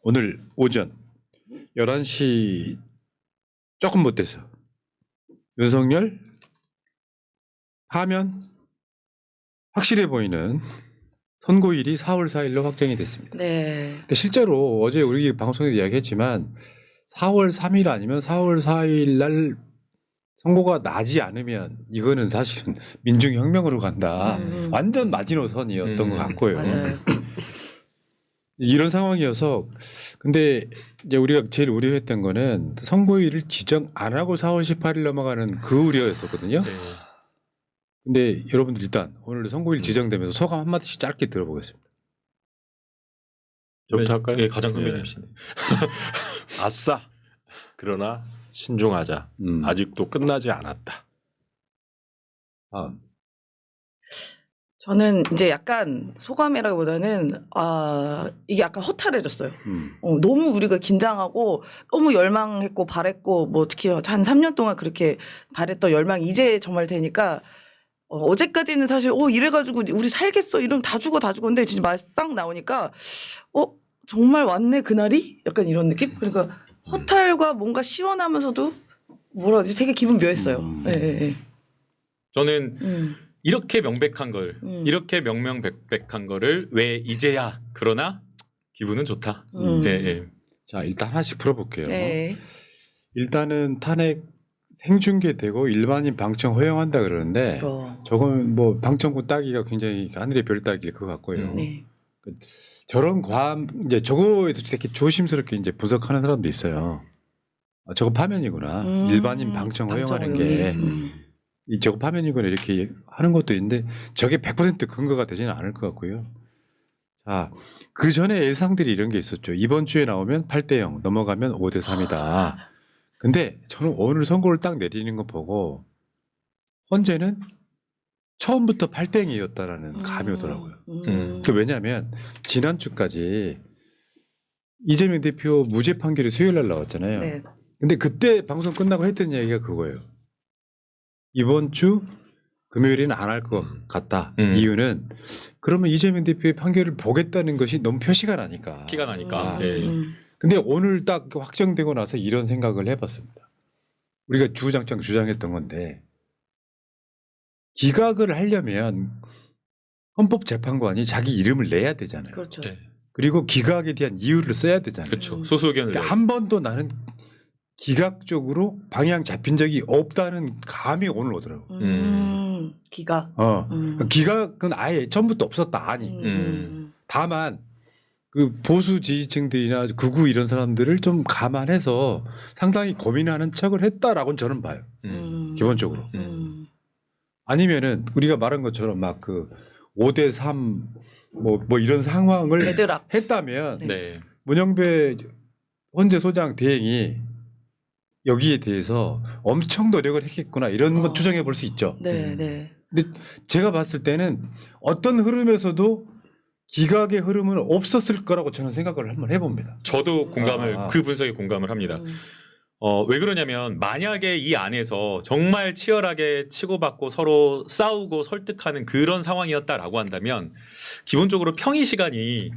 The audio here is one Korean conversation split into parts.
오늘 오전 11시 조금 못 돼서 윤석열 하면 확실해 보이는 선고일이 4월 4일로 확정이 됐습니다. 네. 실제로 어제 우리 방송에서 이야기했지만 4월 3일 아니면 4월 4일 날 선고가 나지 않으면 이거는 사실은 민중혁명으로 간다. 완전 마지노선이었던 것 같고요. 맞아요. 이런 상황이어서 근데 이제 우리가 제일 우려했던 거는 선고일을 지정 안 하고 4월 18일 넘어가는 그 우려였었거든요. 네. 근데 여러분들 일단 오늘 선고일 지정되면서 소감 한마디씩 짧게 들어보겠습니다. 저부터 할까요? 예, 가장 선배님이시네. 아싸. 그러나 신중하자. 아직도 끝나지 않았다. 저는 이제 약간 소감이라기보다는 이게 약간 허탈해졌어요. 너무 우리가 긴장하고 너무 열망했고 바랬고 뭐 특히 한 3년 동안 그렇게 바랬던 열망이 이제 정말 되니까 어제까지는 사실 이래가지고 우리 살겠어 이러면 다 죽어 근데 진짜 막상 나오니까 정말 왔네 그날이 약간 이런 느낌. 그러니까 허탈과 뭔가 시원하면서도 뭐라 하지 되게 기분 묘했어요. 네. 저는 이렇게 명백한 걸 이렇게 명명백백한 거를 왜 이제야 그러나 기분은 좋다. 예, 예. 자 일단 하나씩 풀어볼게요. 네. 일단은 탄핵 생중계되고 일반인 방청 허용한다 그러는데 저건 뭐 방청권 따기가 굉장히 하늘의 별 따기일 것 같고요. 네. 저런 이제 저거에서 되게 조심스럽게 이제 분석하는 사람도 있어요. 저거 파면이구나. 일반인 방청 허용하는 게 저거 파면이구나 이렇게 하는 것도 있는데 저게 100% 근거가 되지는 않을 것 같고요. 자, 그 전에 예상들이 이런 게 있었죠. 이번 주에 나오면 8대0 넘어가면 5대3이다. 근데 저는 오늘 선고를 딱 내리는 거 보고 헌재는 처음부터 8대0이었다라는 감이 오더라고요. 왜냐하면 지난주까지 이재명 대표 무죄 판결이 수요일 날 나왔잖아요. 네. 근데 그때 방송 끝나고 했던 얘기가 그거예요. 이번 주 금요일에는 안 할 것 같다. 이유는 그러면 이재명 대표의 판결을 보겠다는 것이 너무 표시가 나니까. 티가 나니까. 예. 근데 오늘 딱 확정되고 나서 이런 생각을 해봤습니다. 우리가 주장장 주장했던 건데 기각을 하려면 헌법재판관이 자기 이름을 내야 되잖아요. 그렇죠. 네. 그리고 기각에 대한 이유를 써야 되잖아요. 그렇죠. 소수 의견을 그러니까 한 번도 나는 기각적으로 방향 잡힌 적이 없다는 감이 오늘 오더라고요. 기각. 기각은 아예 처음부터 없었다. 아니. 다만 그 보수 지지층들이나 극우 이런 사람들을 좀 감안해서 상당히 고민하는 척을 했다라고는 저는 봐요. 기본적으로. 아니면은 우리가 말한 것처럼 막 그 5대3 뭐 이런 상황을 애들아. 했다면 네. 문영배 헌재 소장 대행이 여기에 대해서 엄청 노력을 했겠구나 이런 것 추정해 볼 수 있죠. 네, 네. 근데 제가 봤을 때는 어떤 흐름에서도 기각의 흐름은 없었을 거라고 저는 생각을 한번 해봅니다. 저도 그 분석에 공감을 합니다. 왜 그러냐면 만약에 이 안에서 정말 치열하게 치고받고 서로 싸우고 설득하는 그런 상황이었다라고 한다면 기본적으로 평의 시간이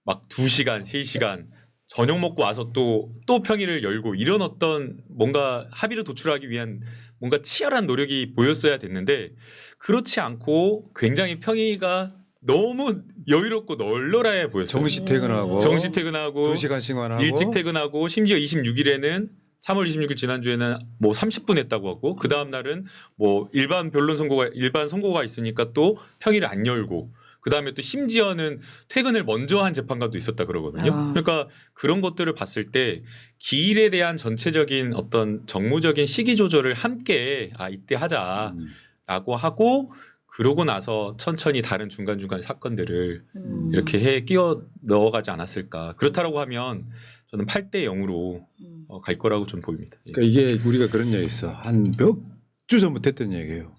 막 2시간, 3시간 저녁 먹고 와서 또 평의를 열고 이런 어떤 뭔가 합의를 도출하기 위한 뭔가 치열한 노력이 보였어야 됐는데 그렇지 않고 굉장히 평의가 너무 여유롭고 널널해 보였어요. 정시 퇴근하고 2시간씩만 하고 일찍 퇴근하고 심지어 26일에는 3월 26일 지난주에는 뭐 30분 했다고 하고 그 다음 날은 뭐 일반 선고가 있으니까 또 평의를 안 열고 그 다음에 또 심지어는 퇴근을 먼저 한 재판관도 있었다 그러거든요. 그러니까 그런 것들을 봤을 때 기일에 대한 전체적인 어떤 정무적인 시기 조절을 함께 이때 하자라고 하고 그러고 나서 천천히 다른 중간중간 사건들을 이렇게 끼워 넣어가지 않았을까. 그렇다라고 하면 저는 8대0으로 갈 거라고 좀 보입니다. 예. 그러니까 이게 우리가 그런 얘기 있어. 한 몇 주 전부터 했던 얘기예요.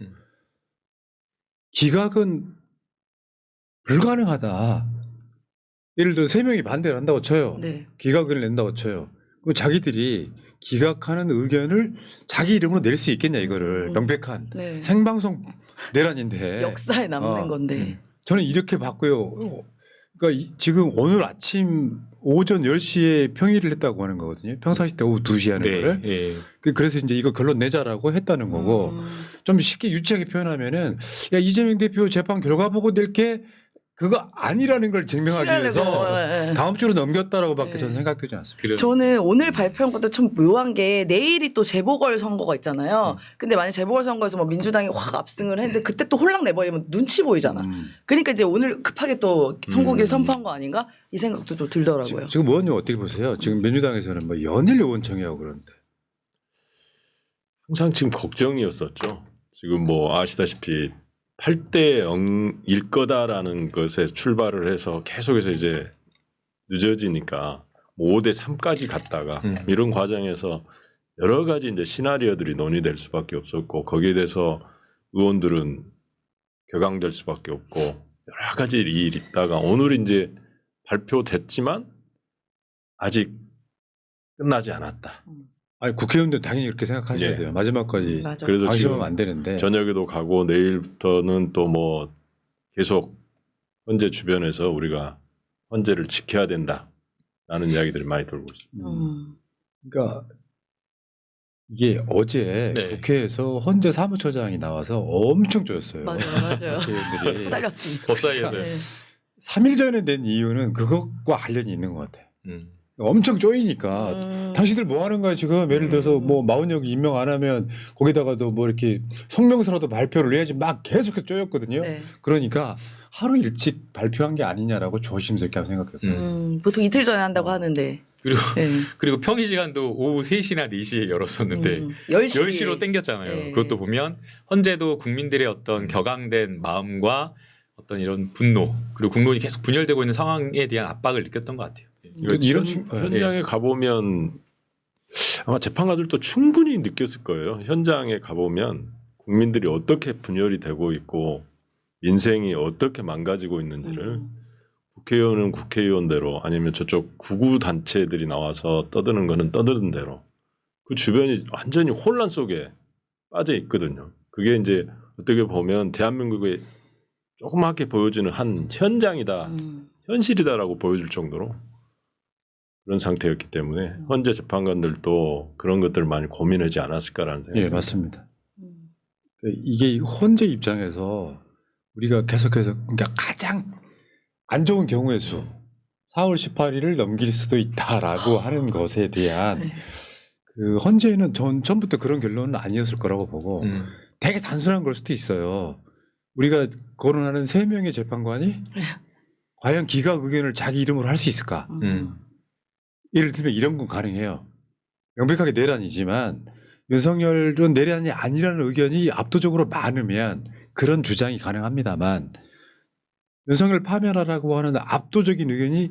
기각은 불가능하다. 예를 들어 3명이 반대를 한다고 쳐요. 네. 기각을 낸다고 쳐요. 그럼 자기들이 기각하는 의견을 자기 이름으로 낼 수 있겠냐 이거를 명백한 네. 생방송 내란인데 역사에 남는 건데. 저는 이렇게 봤고요. 그러니까 지금 오늘 아침 오전 10시에 평의를 했다고 하는 거거든요. 평상시 때 오후 2시에 하는 네. 거를. 예. 그래서 이제 이거 결론 내자라고 했다는 거고 좀 쉽게 유치하게 표현하면은 야 이재명 대표 재판 결과 보고 낼 게 그거 아니라는 걸 증명하기 위해서 다음 주로 넘겼다라고밖에 저는 생각되지 않습니다. 그래. 저는 오늘 발표한 것도 참 묘한 게 내일이 또 재보궐 선거가 있잖아요. 근데 만약 재보궐 선거에서 뭐 민주당이 확 압승을 했는데 그때 또 홀랑 내버리면 눈치 보이잖아. 그러니까 이제 오늘 급하게 또 선거기를 선포한 거 아닌가? 이 생각도 좀 들더라고요. 지금 의원님 어떻게 보세요? 지금 민주당에서는 뭐 연일 의원청이하고 그러는데. 항상 지금 걱정이었었죠. 지금 뭐 아시다시피 8대 0일 거다라는 것에 출발을 해서 계속해서 이제 늦어지니까 뭐 5대 3까지 갔다가 이런 과정에서 여러 가지 이제 시나리오들이 논의될 수밖에 없었고 거기에 대해서 의원들은 격앙될 수밖에 없고 여러 가지 일이 있다가 오늘 이제 발표됐지만 아직 끝나지 않았다. 아니 국회의원도 당연히 그렇게 생각하셔야 예. 돼요. 마지막까지 맞아. 그래서 방심하면 지금 안 되는데. 저녁에도 가고 내일부터는 또 뭐 계속 헌재 주변에서 우리가 헌재를 지켜야 된다라는 이야기들이 많이 돌고 있습니다. 그러니까 이게 어제 네. 국회에서 헌재 사무처장이 나와서 엄청 쪼였어요. 맞아요. 국회의원들이. 후달렸지. 법사위에서 네. 3일 전에 낸 이유는 그것과 관련이 있는 것 같아요. 음. 엄청 쪼이니까 당신들 뭐 하는 거야 지금 예를 들어서 뭐 마흔여기 임명 안 하면 거기다가도 뭐 이렇게 성명서라도 발표를 해야지 막 계속해서 쪼였거든요. 네. 그러니까 하루 일찍 발표한 게 아니냐라고 조심스럽게 생각했어요. 보통 이틀 전에 한다고 하는데. 그리고 네. 그리고 평의 시간도 오후 3시나 4시에 열었었는데 10시. 10시로 땡겼잖아요. 네. 그것도 보면 헌재도 국민들의 어떤 격앙된 마음과 어떤 이런 분노 그리고 국론이 계속 분열되고 있는 상황에 대한 압박을 느꼈던 것 같아요. 그러니까 이런 현장에 가보면 아마 재판관들도 충분히 느꼈을 거예요. 현장에 가보면 국민들이 어떻게 분열이 되고 있고 인생이 어떻게 망가지고 있는지를 국회의원은 국회의원대로 아니면 저쪽 구구 단체들이 나와서 떠드는 거는 떠드는 대로 그 주변이 완전히 혼란 속에 빠져 있거든요. 그게 이제 어떻게 보면 대한민국의 조그맣게 보여주는 한 현장이다, 현실이다라고 보여줄 정도로 그런 상태였기 때문에 헌재 재판관들도 그런 것들을 많이 고민하지 않았을까라는 생각이 예, 듭니다. 맞습니다. 이게 헌재 입장에서 우리가 계속해서 그러니까 가장 안 좋은 경우의 수 4월 18일을 넘길 수도 있다라고 하는 것에 대한 네. 그 헌재는 전부터 그런 결론은 아니었을 거라고 보고 되게 단순한 걸 수도 있어요. 우리가 거론하는 3명의 재판관이 과연 기각 의견을 자기 이름으로 할 수 있을까? 예를 들면 이런 건 가능해요. 명백하게 내란이지만 윤석열은 내란이 아니라는 의견이 압도적으로 많으면 그런 주장이 가능합니다만 윤석열 파면하라고 하는 압도적인 의견이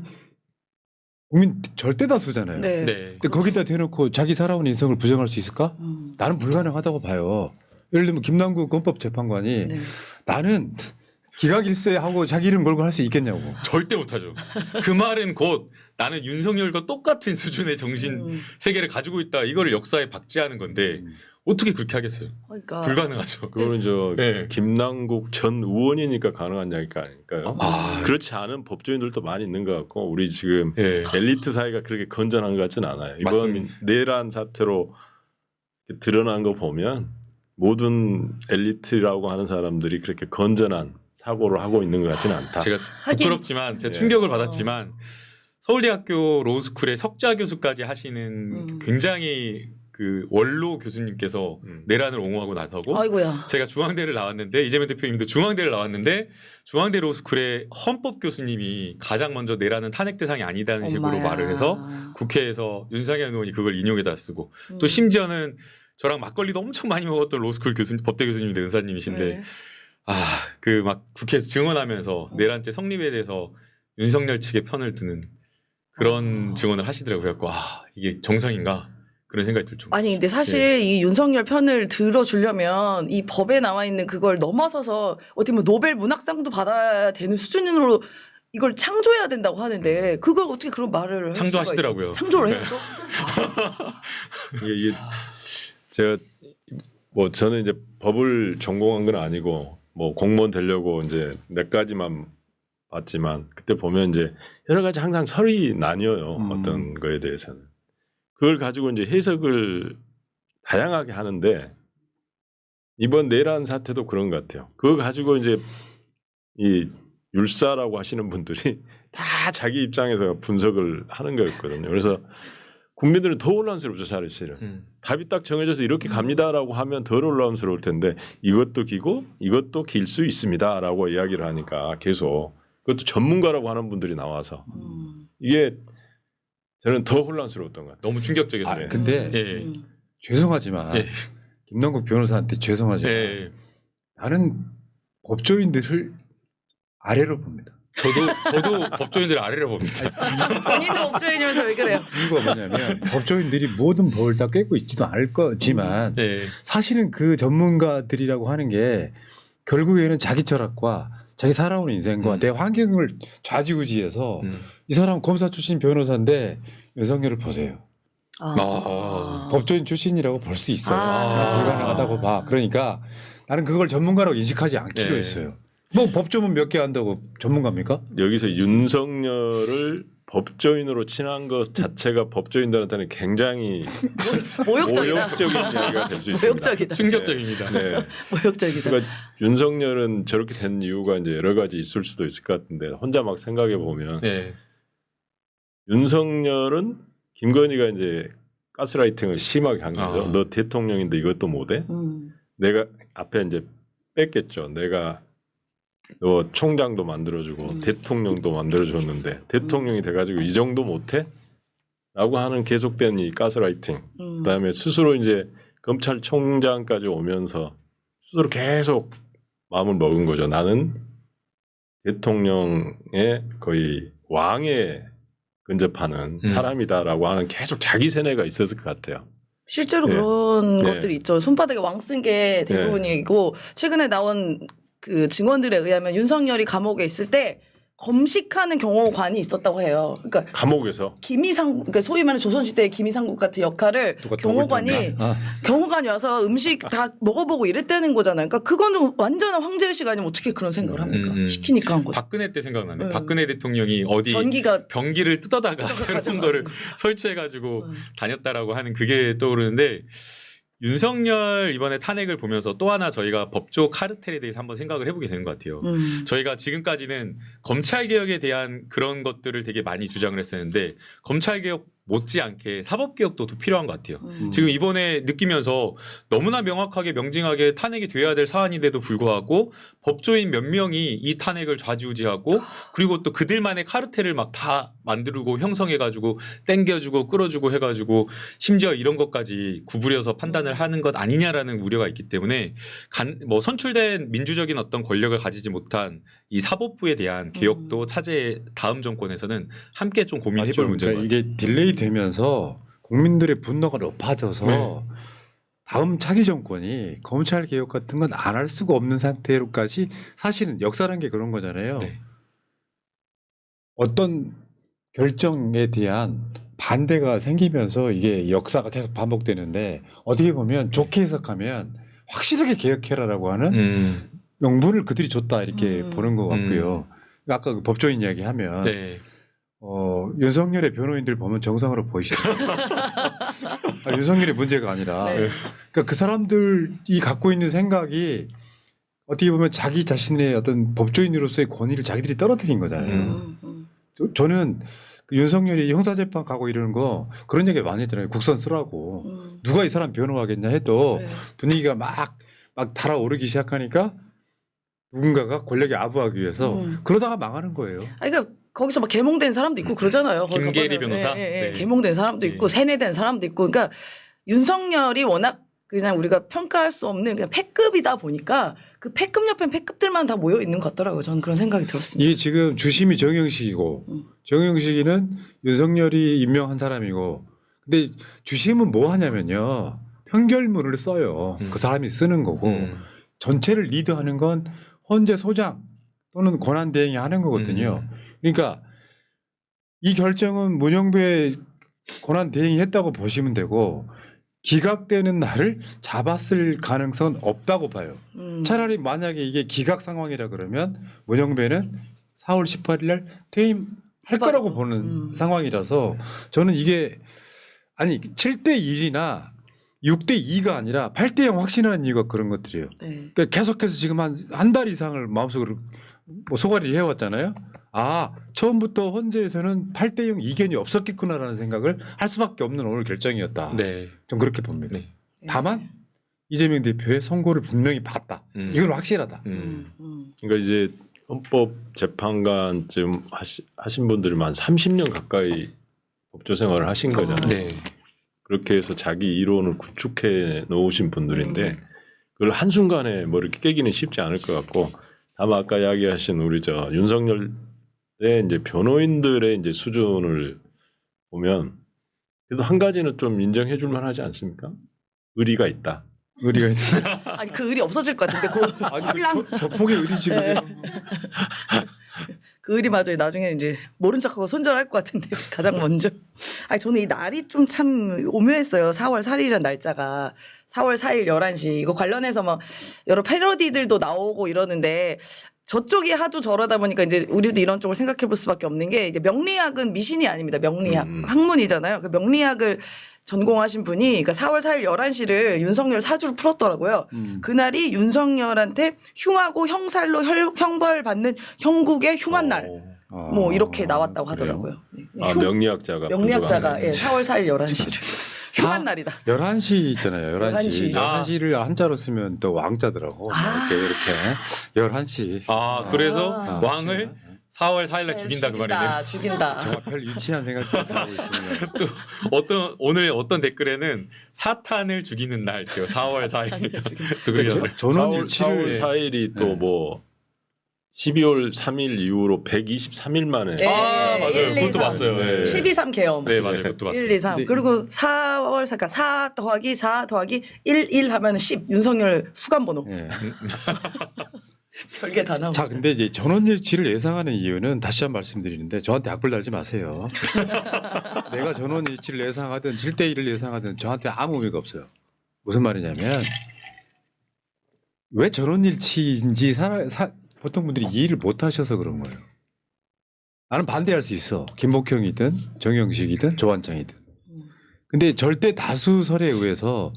국민 절대 다수잖아요. 네. 네. 근데 거기다 대놓고 자기 살아온 인생을 부정할 수 있을까? 나는 불가능하다고 봐요. 예를 들면 김남국 헌법재판관이 네. 나는 기각일세 하고 자기 이름 걸고 할 수 있겠냐고. 절대 못하죠. 그 말은 곧 나는 윤석열과 똑같은 수준의 정신 세계를 가지고 있다. 이거를 역사에 박제하는 건데 어떻게 그렇게 하겠어요? 그러니까 불가능하죠. 그거는 저 네. 김남국 전 의원이니까 가능한 이야기가 아닐까요? 아. 그렇지 않은 법조인들도 많이 있는 것 같고 우리 지금 예. 엘리트 사회가 그렇게 건전한 것 같지는 않아요. 이번 맞습니다. 내란 사태로 드러난 거 보면 모든 엘리트라고 하는 사람들이 그렇게 건전한 사고를 하고 있는 것 같지는 않다. 제가 하긴- 부끄럽지만 제가 예. 충격을 받았지만 서울대학교 로스쿨의 석좌 교수까지 하시는 굉장히 그 원로 교수님께서 내란을 옹호하고 나서고 아이고야. 제가 중앙대를 나왔는데 이재명 대표님도 중앙대를 나왔는데 중앙대 로스쿨의 헌법 교수님이 가장 먼저 내란은 탄핵 대상이 아니다는 식으로 엄마야. 말을 해서 국회에서 윤상현 의원이 그걸 인용해다 쓰고 또 심지어는 저랑 막걸리도 엄청 많이 먹었던 로스쿨 교수님, 법대 교수님인데 은사님이신데 네. 그 막 국회에서 증언하면서 내란죄 성립에 대해서 윤석열 측의 편을 드는 그런 증언을 하시더라고요. 그래갖고 이게 정상인가 그런 생각이 들 정도. 아니 근데 사실 이 윤석열 편을 들어주려면 이 법에 나와 있는 그걸 넘어서서 어떻게 보면 노벨 문학상도 받아야 되는 수준으로 이걸 창조해야 된다고 하는데 그걸 어떻게 그런 말을 할 창조하시더라고요. 수가 있죠? 창조를 네. 해서 이게 제가 뭐 저는 이제 법을 전공한 건 아니고 뭐 공무원 되려고 이제 몇 가지만 봤지만 그때 보면 이제 여러 가지 항상 설이 나뉘어요. 어떤 거에 대해서는. 그걸 가지고 이제 해석을 다양하게 하는데 이번 내란 사태도 그런 것 같아요. 그거 가지고 이제 이 율사라고 하시는 분들이 다 자기 입장에서 분석을 하는 거였거든요. 그래서 국민들은 더 혼란스럽죠, 사실은. 답이 딱 정해져서 이렇게 갑니다라고 하면 덜 혼란스러울 텐데 이것도 기고 이것도 길 수 있습니다라고 이야기를 하니까 계속 그것도 전문가라고 하는 분들이 나와서 이게 저는 더 혼란스러웠던 것 같아요. 너무 충격적이었어요. 아, 근데 예. 죄송하지만 예. 김남국 변호사한테 죄송하지만 예. 나는 법조인들을 아래로 봅니다. 저도 법조인들 아래로 봅니다. 본인도 법조인이면서 왜 그래요? 이유가 뭐냐면 법조인들이 모든 법을 다 꿰고 있지도 않을 거지만 예. 사실은 그 전문가들이라고 하는 게 결국에는 자기 철학과 자기 살아온 인생과 내 환경을 좌지우지해서 이 사람 검사 출신 변호사인데 윤석열을 보세요. 법조인 출신이라고 볼 수 있어요. 불가능하다고 봐. 그러니까 나는 그걸 전문가라고 인식하지 않기로 네. 했어요. 뭐 법조문 몇 개 한다고 전문가입니까? 여기서 윤석열을 법조인으로 친한 것 자체가 법조인들한테는 굉장히 모욕적이다. 모욕적인 이야기가 될 수 있습니다. 모욕적이다. 충격적입니다. 네. 모욕적이다. 그러니까 윤석열은 저렇게 된 이유가 이제 여러 가지 있을 수도 있을 것 같은데 혼자 막 생각해 보면 네. 윤석열은 김건희가 이제 가스라이팅을 심하게 한 거죠. 아. 너 대통령인데 이것도 못해? 내가 앞에 이제 뺐겠죠. 내가 너 총장도 만들어주고 대통령도 만들어줬는데 대통령이 돼가지고 이 정도 못해? 라고 하는 계속된 이 가스라이팅. 그다음에 스스로 이제 검찰총장까지 오면서 스스로 계속 마음을 먹은 거죠. 나는 대통령의 거의 왕에 근접하는 사람이다라고 하는 계속 자기 세뇌가 있었을 것 같아요. 실제로 네. 그런 네. 것들이 있죠. 손바닥에 왕 쓴 게 대부분이고 최근에 나온 그 증언들에 의하면 윤석열이 감옥에 있을 때 검식하는 경호관이 있었다고 해요. 그러니까 감옥에서 그러니까 소위 말하는 조선시대의 김이상국 같은 역할을 누가 경호관이 경호관이 와서 음식 다 먹어보고 이랬다는 거잖아요. 그러니까 그거는 완전한 황제의식 아니면 어떻게 그런 생각을 합니까? 시키니까 한 거죠. 박근혜 때 생각나네. 네. 박근혜 대통령이 어디 전기가 변기를 뜯어다가 이런 거를 설치해가지고 다녔다라고 하는 그게 떠오르는데 윤석열 이번에 탄핵을 보면서 또 하나 저희가 법조 카르텔에 대해서 한번 생각을 해보게 되는 것 같아요. 저희가 지금까지는 검찰개혁에 대한 그런 것들을 되게 많이 주장을 했었는데 검찰개혁 못지않게 사법개혁도 더 필요한 것 같아요. 지금 이번에 느끼면서 너무나 명확하게 명징하게 탄핵이 돼야 될 사안인데도 불구하고 법조인 몇 명이 이 탄핵을 좌지우지하고 그리고 또 그들만의 카르텔을 막 다 만들고 형성해가지고 땡겨주고 끌어주고 해가지고 심지어 이런 것까지 구부려서 판단을 하는 것 아니냐라는 우려가 있기 때문에 뭐 선출된 민주적인 어떤 권력을 가지지 못한 이 사법부에 대한 개혁도 차제의 다음 정권에서는 함께 좀 고민해볼 문제인 것 같아요. 이게 딜레이 되면서 국민들의 분노가 높아져서 네. 다음 차기 정권이 검찰 개혁 같은 건 안 할 수가 없는 상태로까지 사실은 역사라는 게 그런 거잖아요. 네. 어떤 결정에 대한 반대가 생기면서 이게 역사가 계속 반복되는데 어떻게 보면 좋게 해석하면 확실하게 개혁해라라고 하는 명분을 그들이 줬다 이렇게 보는 것 같고요. 아까 그 법조인 이야기하면 네. 윤석열의 변호인들 보면 정상으로 보이시더라고요. 윤석열의 문제가 아니라 네. 그러니까 그 사람들이 갖고 있는 생각이 어떻게 보면 자기 자신의 어떤 법조인으로서의 권위를 자기들이 떨어뜨린 거잖아요. 저는 그 윤석열이 형사재판 가고 이러는 거 그런 얘기 많이 했잖아요. 국선 쓰라고. 누가 이 사람 변호하겠냐 해도 네. 분위기가 막 달아오르기 시작하니까 누군가가 권력에 아부하기 위해서 그러다가 망하는 거예요. 그러니까 거기서 막 개몽된 사람도 있고 그러잖아요. 거기 김계리 가보면. 변호사? 네. 네. 개몽된 사람도 있고 네. 세뇌된 사람도 있고 그러니까 윤석열이 워낙 그냥 우리가 평가할 수 없는 그냥 패급이다 보니까 그 패급 옆엔 패급들만 다 모여 있는 것 같더라고요. 저는 그런 생각이 들었습니다. 이게 지금 주심이 정영식이고 정영식이는 윤석열이 임명한 사람이고 근데 주심은 뭐 하냐면요. 판결문을 써요. 그 사람이 쓰는 거고 전체를 리드하는 건 헌재 소장 또는 권한대행이 하는 거거든요. 그러니까 이 결정은 문영배 권한대행이 했다고 보시면 되고 기각되는 날을 잡았을 가능성은 없다고 봐요. 차라리 만약에 이게 기각 상황이라 그러면 문영배는 4월 18일 날 퇴임할 거라고 보는 상황이라서 저는 이게 아니 7대 1이나 6대 2가 아니라 8대 0 확신하는 이유가 그런 것들이에요. 네. 그러니까 계속해서 지금 한 달 이상을 마음속으로 뭐 소가리를 해왔잖아요. 아 처음부터 헌재에서는 8대 0 이견이 없었겠구나라는 생각을 할 수밖에 없는 오늘 결정이었다. 네. 좀 그렇게 봅니다. 네. 다만 이재명 대표의 선고를 분명히 봤다. 이건 확실하다. 그러니까 이제 헌법재판관쯤 하신 분들이 한 30년 가까이 법조 생활을 하신 거잖아요. 네. 그렇게 해서 자기 이론을 구축해 놓으신 분들인데 그걸 한순간에 뭐 이렇게 깨기는 쉽지 않을 것 같고 다만 아까 이야기하신 우리 저 윤석열의 이제 변호인들의 이제 수준을 보면 그래도 한 가지는 좀 인정해 줄 만하지 않습니까? 의리가 있다. 의리가 있다. 아니 그 의리 없어질 것 같은데 그 아니 신랑 조폭의 의리 지금. 네. 그 의리 맞아요. 나중에 이제 모른 척하고 손절할 것 같은데 가장 먼저. 아니 저는 이 날이 좀 참 오묘했어요. 4월 4일이라는 날짜가 4월 4일 11시 이거 관련해서 막 여러 패러디들도 나오고 이러는데 저쪽이 하도 저러다 보니까 이제 우리도 이런 쪽을 생각해 볼 수밖에 없는 게 이제 명리학은 미신이 아닙니다. 명리학 학문이잖아요. 그 명리학을 전공하신 분이 그러니까 4월 4일 11시를 윤석열 사주로 풀었더라고요. 그날이 윤석열한테 흉하고 형살로 형벌 받는 형국의 흉한 날. 뭐 이렇게 나왔다고 하더라고요. 네. 아, 명리학자가 예, 4월 4일 11시를 흉한 날이다. 11시 있잖아요. 11시. 11시. 11시를 한자로 쓰면 또 왕자더라고. 이렇게 11시. 아 그래서 아. 왕을 4월 4일날 죽인다 그 말이네요. 죽인다. 정말 별 유치한 생각도 하고 있습니다. 또 오늘 어떤 댓글에는 사탄을 죽이는 날이요. 4월 4일. 또 그게 나와요. 전원 4월 일치를 4일이 또 네. 뭐 12월 3일 이후로 123일 만에 네. 아 맞아요. 1, 2, 그것도 3. 봤어요. 네. 12.3 개엄. 네 맞아요. 그것도 봤어요. 1, 2, 3. 근데 그리고 4월 그러니까 4 더하기 4 더하기 1, 1 하면 10. 윤석열 수감번호. 예. 별게 다 나오고. 자, 근데 이제 전원일치를 예상하는 이유는 다시 한 번 말씀드리는데 저한테 악플 달지 마세요. 내가 전원일치를 예상하든 7대 1을 예상하든 저한테 아무 의미가 없어요. 무슨 말이냐면 왜 전원일치인지 보통 분들이 이해를 못 하셔서 그런 거예요. 나는 반대할 수 있어. 김목형이든 정영식이든 조한창이든. 근데 절대 다수설에 의해서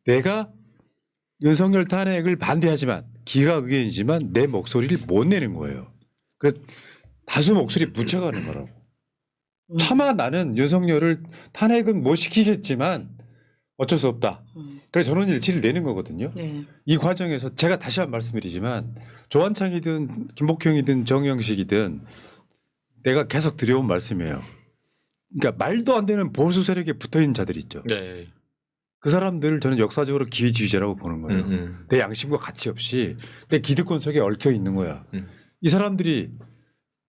내가 윤석열 탄핵을 반대하지만 기각의견이지만 내 목소리를 못 내는 거예요. 그래서 다수 목소리 붙여가는 거라고. 차마 나는 윤석열을 탄핵은 못 시키겠지만 어쩔 수 없다. 그래서 전원일치를 내는 거거든요. 네. 이 과정에서 제가 다시 한 번 말씀드리지만 조한창이든 김복형이든 정영식이든 내가 계속 드려온 말씀이에요. 그러니까 말도 안 되는 보수 세력에 붙어있는 자들 있죠. 네. 그 사람들을 저는 역사적으로 기회주의자라고 보는 거예요. 내 양심과 가치 없이 내 기득권 속에 얽혀 있는 거야. 이 사람들이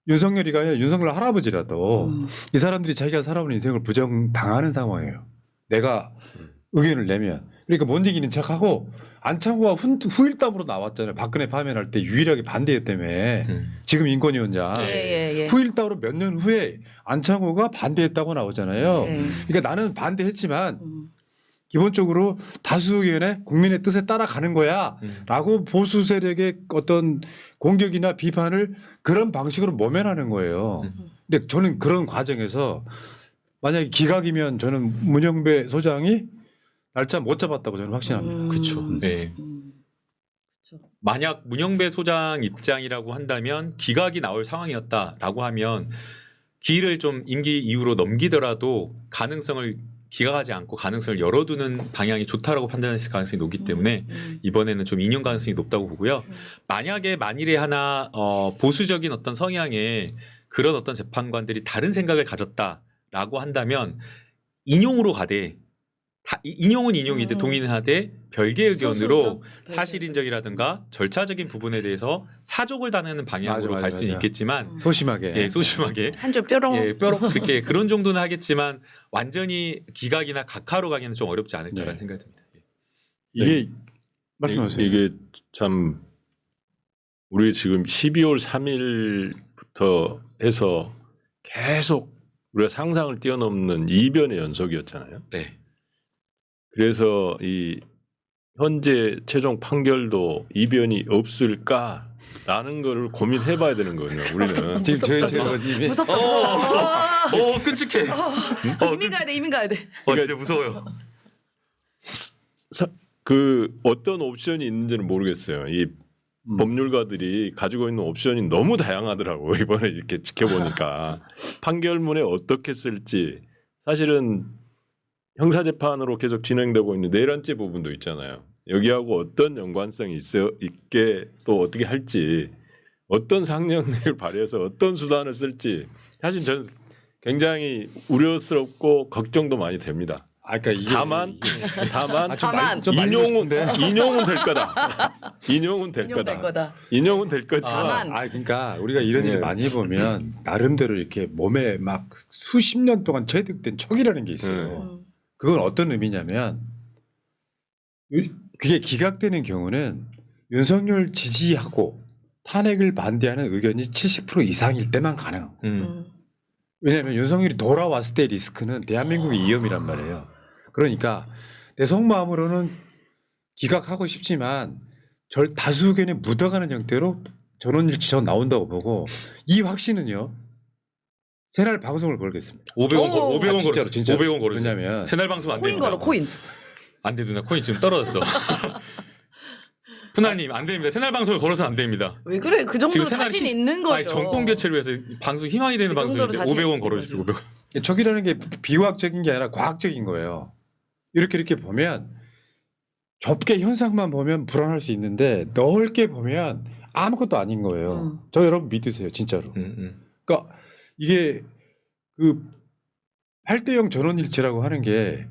윤석열이가 아니라 윤석열 할아버지라도 이 사람들이 자기가 살아온 인생을 부정당하는 상황이에요. 내가 의견을 내면. 그러니까 못 이기는 척하고 안창호가 후일담으로 나왔잖아요. 박근혜 파면할 때 유일하게 반대했다며. 지금 인권위원장. 예. 후일담으로 몇 년 후에 안창호가 반대했다고 나오잖아요. 그러니까 나는 반대했지만 기본적으로 다수 의견에 국민의 뜻에 따라가는 거야 라고 보수 세력의 어떤 공격이나 비판을 그런 방식으로 모면하는 거예요. 근데 저는 그런 과정에서 만약에 기각이면 저는 문영배 소장이 날짜 못 잡았다고 저는 확신합니다. 그렇죠. 네. 만약 문영배 소장 입장이라고 한다면 기각이 나올 상황이었다라고 하면 기일을 좀 임기 이후로 넘기더라도 가능성을 기각하지 않고 가능성을 열어두는 방향이 좋다라고 판단했을 가능성이 높기 때문에 이번에는 좀 인용 가능성이 높다고 보고요. 만일에 하나 보수적인 어떤 성향의 그런 어떤 재판관들이 다른 생각을 가졌다라고 한다면 인용으로 가되 인용은 인용이되 동의는 하되 별개의 의견으로 사실인정이라든가 절차적인 부분에 대해서 사족을 다루는 방향으로 갈 수는 있겠지만 소심하게. 예, 소심하게 한 줄 뾰롱. 예, 뾰록 그렇게 그런 정도는 하겠지만 완전히 기각이나 각하로 가기는 좀 어렵지 않을까라는 네. 생각이 듭니다. 예. 이게 말씀하세요. 이게 참 우리 지금 12월 3일부터 해서 계속 우리가 상상을 뛰어넘는 이변의 연속이었잖아요. 네. 그래서 이 현재 최종 판결도 이변이 없을까 라는 거를 고민해봐야 되는 거예요. 우리는 지금 저희 의원님이 무섭다. 무서워. 끔찍해. 이민 가야 돼. 이민 가야 돼. 진짜 무서워요. 그 어떤 옵션이 있는지는 모르겠어요. 이 법률가들이 가지고 있는 옵션이 너무 다양하더라고. 이번에 이렇게 지켜보니까 판결문에 어떻게 쓸지 사실은 형사재판으로 계속 진행되고 있는 내란죄 부분도 있잖아요. 여기하고 어떤 연관성이 있게 또 어떻게 할지 어떤 상명력을 발휘해서 어떤 수단을 쓸지 사실 저는 굉장히 우려스럽고 걱정도 많이 됩니다. 그러니까 이게 다만 좀 말리고 싶은데. 인용은 될 거다. 인용은 될 인용될 거다. 거다. 인용은 될 거지만 다만. 그러니까 우리가 이런 네. 일 많이 해보면 나름대로 이렇게 몸에 막 수십 년 동안 체득된 촉이라는 게 있어요. 그건 어떤 의미냐면 그게 기각되는 경우는 윤석열 지지하고 탄핵을 반대하는 의견이 70% 이상일 때만 가능. 왜냐하면 윤석열이 돌아왔을 때 리스크는 대한민국의 위험이란 말이에요. 그러니까 내 속마음으로는 기각하고 싶지만 다수 의견에 묻어가는 형태로 전원일치처럼 나온다고 보고 이 확신은요. 새날 방송을 걸겠습니다. 500원 오. 500원 진짜로 걸었어. 진짜로. 500원 걸었어. 왜냐면 새날 방송 안 코인 됩니다. 걸어 코인. 안 돼 누나 코인 지금 떨어졌어. 푸나님 안 됩니다. 새날 방송을 걸어서 안 됩니다. 왜 그래? 그 정도로 지금 새날 자신 히- 있는 거죠. 정권 교체를 위해서 방송 희망이 되는 그 정도로 방송인데 자신 500원 있는 걸어주시고 거죠. 500원. 촉이라는 게 비과학적인 게 아니라 과학적인 거예요. 이렇게 보면 좁게 현상만 보면 불안할 수 있는데 넓게 보면 아무것도 아닌 거예요. 저 여러분 믿으세요, 진짜로. 그러니까 이게 그 8대0 전원일치라고 하는 게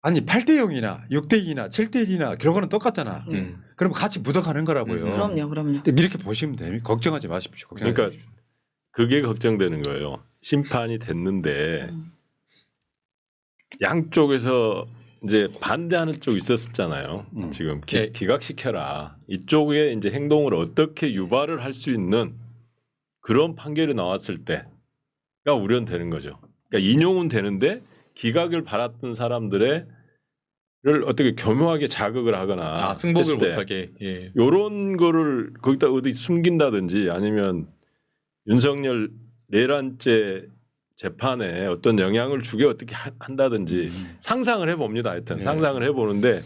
아니 8대0이나 6대2나 7대1이나 결과는 똑같잖아. 그럼 같이 묻어가는 거라고요. 그럼요. 근데 이렇게 보시면 됩니다. 걱정하지 마십시오. 걱정하지 그러니까 그게 걱정되는 거예요. 심판이 됐는데 양쪽에서 이제 반대하는 쪽이 있었잖아요. 지금 네. 기각시켜라. 이쪽에 이제 행동을 어떻게 유발을 할 수 있는 그런 판결이 나왔을 때가 우려되는 거죠. 그러니까 인용은 되는데 기각을 받았던 사람들을 어떻게 교묘하게 자극을 하거나 승복을 했을 때 못하게. 예. 요런 거를 거기다 어디 숨긴다든지 아니면 윤석열 내란죄 재판에 어떤 영향을 주게 어떻게 한다든지 상상을 해봅니다. 하여튼 네. 상상을 해보는데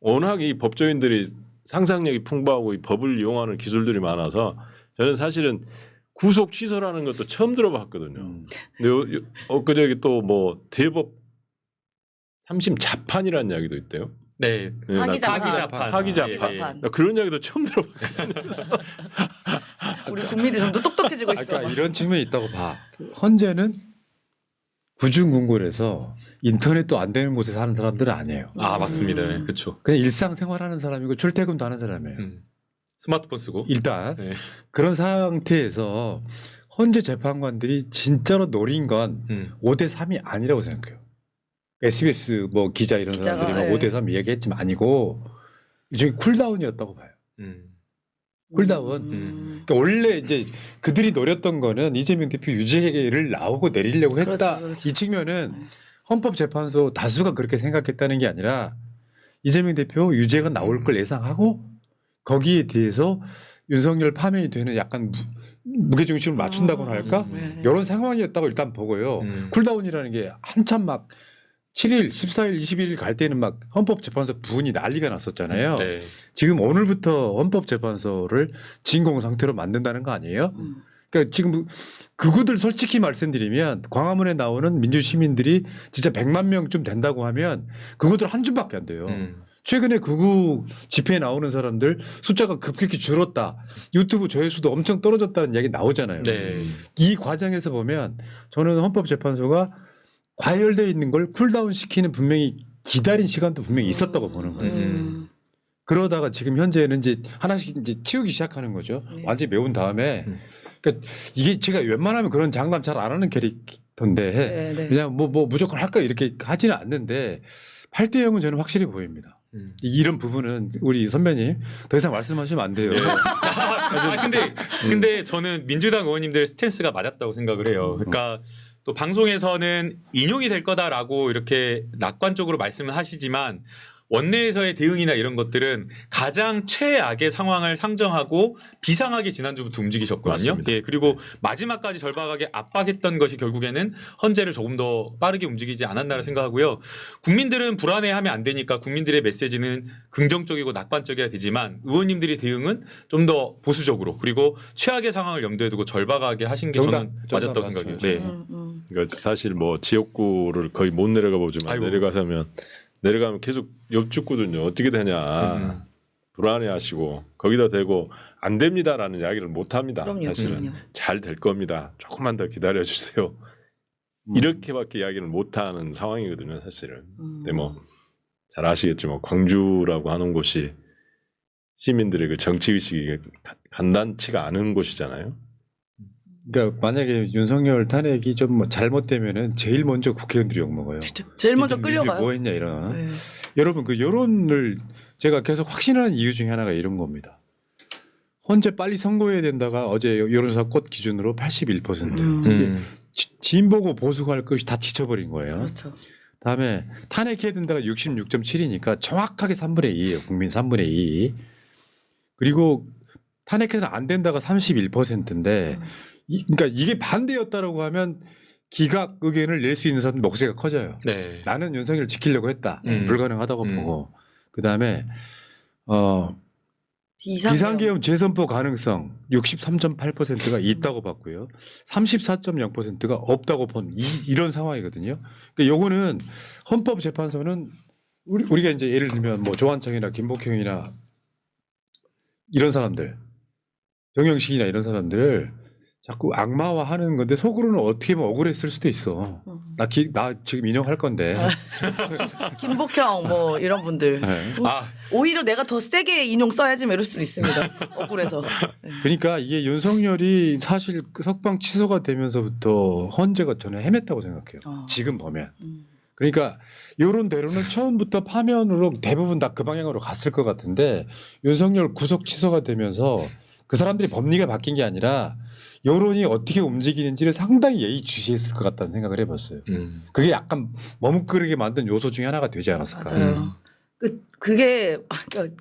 워낙 이 법조인들이 상상력이 풍부하고 이 법을 이용하는 기술들이 많아서 저는 사실은 구속 취소라는 것도 처음 들어봤거든요. 근데 엊그저께 또 뭐 대법 3심 자판이라는 이야기도 있대요. 네. 네, 하기 나 자판. 하기 자판. 예, 예. 나 그런 이야기도 처음 들어봤거든요. 그래서 우리 국민들이 점점 똑똑해지고 있어. 그러니까 이런 측면이 있다고 봐. 헌재는 구중궁궐에서 인터넷도 안 되는 곳에 사는 사람들은 아니에요. 맞습니다. 네, 그렇죠. 그냥 일상생활하는 사람이고 출퇴근도 하는 사람이에요. 스마트폰 쓰고. 일단 네. 그런 상태에서 헌재 재판관들이 진짜로 노린 건 5대 3이 아니라고 생각해요. SBS 뭐 기자 이런 기자가, 사람들이 막 예. 5대 3 이야기했지만 아니고 일종의 쿨다운이었다고 봐요. 쿨다운. 그러니까 원래 이제 그들이 노렸던 거는 이재명 대표 유죄를 나오고 내리려고 했다. 그렇죠. 이 측면은 헌법재판소 다수가 그렇게 생각했다는 게 아니라 이재명 대표 유죄가 나올 걸 예상하고 거기에 대해서 윤석열 파면이 되는 약간 무게중심을 맞춘다고나 할까? 이런 상황이었다고 일단 보고요. 쿨다운이라는 게 한참 막 7일, 14일, 21일 갈 때는 막 헌법재판소 부은이 난리가 났었잖아요. 네. 지금 오늘부터 헌법재판소를 진공 상태로 만든다는 거 아니에요? 그러니까 지금 그구들 솔직히 말씀드리면 광화문에 나오는 민주시민들이 진짜 100만 명쯤 된다고 하면 그구들 한 줌밖에 안 돼요. 최근에 극우 집회에 나오는 사람들 숫자가 급격히 줄었다. 유튜브 조회수도 엄청 떨어졌다는 이야기 나오잖아요. 네. 이 과정에서 보면 저는 헌법재판소가 과열되어 있는 걸 쿨다운 시키는 분명히 기다린 시간도 분명히 있었다고 보는 거예요. 그러다가 지금 현재는 이제 하나씩 이제 치우기 시작하는 거죠. 네. 완전히 메운 다음에. 그러니까 이게 제가 웬만하면 그런 장담 잘 안 하는 캐릭터인데 네. 그냥 뭐 무조건 할까 이렇게 하지는 않는데 8대 0은 저는 확실히 보입니다. 이런 부분은 우리 선배님 더 이상 말씀하시면 안 돼요. 근데 저는 민주당 의원님들 스탠스가 맞았다고 생각을 해요. 그러니까 또 방송에서는 인용이 될 거다라고 이렇게 낙관적으로 말씀을 하시지만 원내에서의 대응이나 이런 것들은 가장 최악의 상황을 상정하고 비상하게 지난주부터 움직이셨거든요. 맞습니다. 예, 그리고 마지막까지 절박하게 압박했던 것이 결국에는 헌재를 조금 더 빠르게 움직이지 않았나를 생각하고요. 국민들은 불안해하면 안 되니까 국민들의 메시지는 긍정적이고 낙관적이어야 되지만 의원님들의 대응은 좀 더 보수적으로 그리고 최악의 상황을 염두에 두고 절박하게 하신 게 저는 맞았다고 맞죠. 생각해요. 네. 그러니까 사실 뭐 지역구를 거의 못 내려가 보지만 아이고. 내려가면 계속 옆죽구든요. 어떻게 되냐. 불안해하시고 거기다 대고 안 됩니다라는 이야기를 못 합니다. 그럼요. 사실은 그럼요. 잘 될 겁니다. 조금만 더 기다려 주세요. 이렇게밖에 이야기를 못 하는 상황이거든요, 사실은. 근데 뭐 잘 아시겠지만 광주라고 하는 곳이 시민들의 그 정치 의식이 간단치가 않은 곳이잖아요. 그러니까 만약에 윤석열 탄핵이 좀 뭐 잘못되면은 제일 먼저 국회의원들이 욕 먹어요. 진짜 제일 먼저 니들 끌려가요. 뭐 했냐 이런. 네. 여러분 그 여론을 제가 계속 확신하는 이유 중에 하나가 이런 겁니다. 헌재 빨리 선고해야 된다가 어제 여론조사 꽃 기준으로 81%. 진보고 보수가 할 것이 다 지쳐버린 거예요. 그렇죠. 다음에 탄핵해야 된다가 66.7이니까 정확하게 3분의 2예요. 국민 3분의 2. 그리고 탄핵해서 안 된다가 31%인데 그러니까 이게 반대였다라고 하면 기각 의견을 낼 수 있는 사람 목소리가 커져요. 네. 나는 윤석열을 지키려고 했다. 불가능하다고 보고 그다음에 비상계엄 재선포 가능성 63.8%가 있다고 봤고요. 34.0%가 없다고 본 이런 상황이거든요. 그러니까 요거는 헌법재판소는 우리가 이제 예를 들면 뭐 조한창이나 김복형이나 이런 사람들, 정영식이나 이런 사람들을 자꾸 악마화하는 건데 속으로는 어떻게 보면 억울했을 수도 있어. 나 지금 인용할 건데. 김복형 뭐 이런 분들. 네. 오히려 내가 더 세게 인용 써야지 뭐 이럴 수도 있습니다. 억울해서. 네. 그러니까 이게 윤석열이 사실 그 석방 취소가 되면서부터 헌재가 저는 헤맸다고 생각해요. 지금 보면. 그러니까 이런대로는 처음부터 파면으로 대부분 다 그 방향으로 갔을 것 같은데 윤석열 구속 취소가 되면서 그 사람들이 법리가 바뀐 게 아니라 여론이 어떻게 움직이는지를 상당히 예의주시했을 것 같다는 생각을 해봤어요. 그게 약간 머뭇거리게 만든 요소 중에 하나가 되지 않았을까. 맞아요. 그게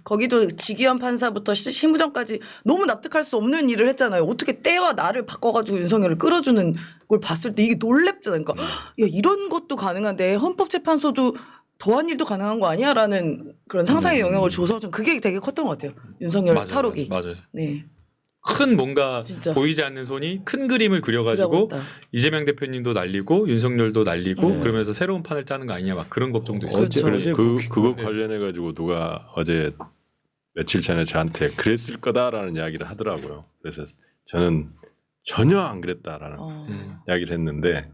거기도 지기현 판사부터 심우정까지 너무 납득할 수 없는 일을 했잖아요. 어떻게 때와 날을 바꿔가지고 윤석열을 끌어주는 걸 봤을 때 이게 놀랍잖아요. 그러니까 야, 이런 것도 가능한데 헌법재판소도 더한 일도 가능한 거 아니야라는 그런 상상의 영역을 줘서 좀 그게 되게 컸던 것 같아요. 윤석열 탈옥이. 맞아요. 네. 큰 뭔가 진짜. 보이지 않는 손이 큰 그림을 그려가지고 그려봤다. 이재명 대표님도 날리고 윤석열도 날리고 그러면서 새로운 판을 짜는 거 아니냐 막 그런 걱정도 있어요. 어제 그거 네. 관련해 가지고 누가 어제 며칠 전에 저한테 그랬을 거다라는 이야기를 하더라고요. 그래서 저는 전혀 안 그랬다라는 이야기를 했는데